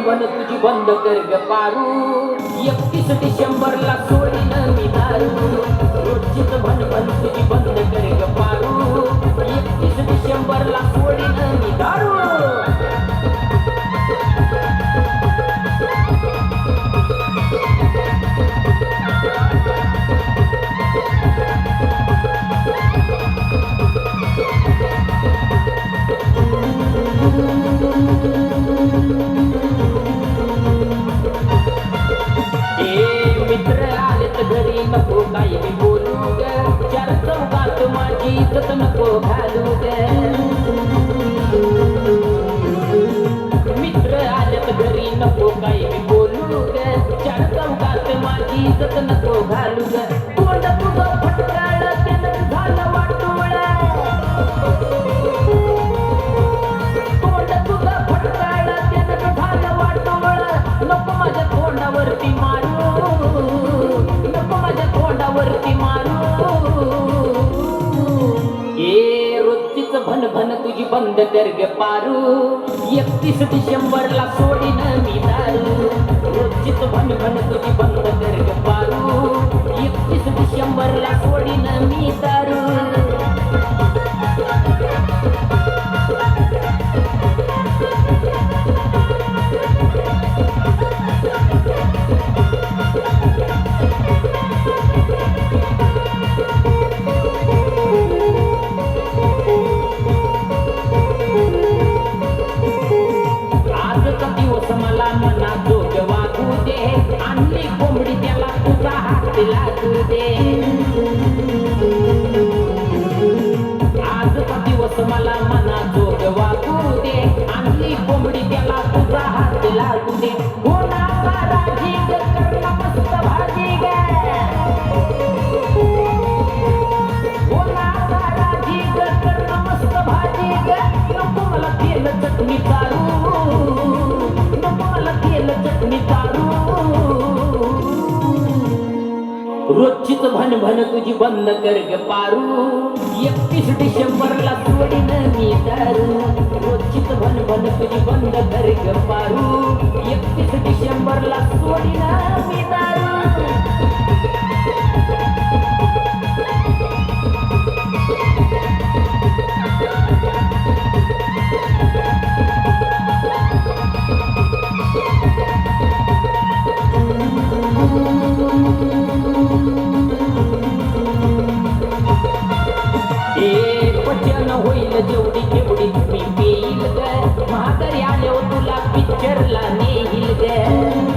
भन तुझी बंद कर ग पारू 31 डिसेंबरला सोडीन मी दारू रोजचीच भन भन तुझी बंद कर ग पारू 31 डिसेंबरला सोडीन मी दारू घरी नको काही मी बोलू ग चार चौकात माझी इज्जत नको घालू ग मित्र आलेत घरी नको काही मी बोलू ग चार चौकात माझी इज्जत नको घालू ग तोंड तुझं फटकाळ त्यानं झालं वाटोळ तोंड तुझं फटकाळ त्यानं झालं वाटोळ नको माझ्या तोंडावरती मारू तोंडावरती मारू ए रोजचीच भन भन तुझी बंद कर ग पारू 31 डिसेंबरला सोडीन मी दारू रोजचीच भन भन तुझी बंद कर ग पारू 31 डिसेंबरला सोडीन मी दारू मला मना जोग वागू दे आणली कोंबडी त्याला तुझा हात लागू दे आजचा दिवस मला मना जोग वागू दे आणली कोंबडी त्याला तुझा हात लागू दे होणारा राजी ग करणं मस्त भाजी ग होणारा राजी ग करणं मस्त भाजी ग नको मला तेल चटणी चारू चटणी दारू रोजचीच भन भन तुझी बंद कर ग पारू 31 डिसेंबरला सोडीन मी दारू रोजचीच भन भन तुझी बंद कर ग पारू 31 डिसेंबरला सोडीन मी दारू पचन होईल जेवढी तेवढी मी पेईल ग महागारी आल्यावर तुला पिक्चरला नेईल ग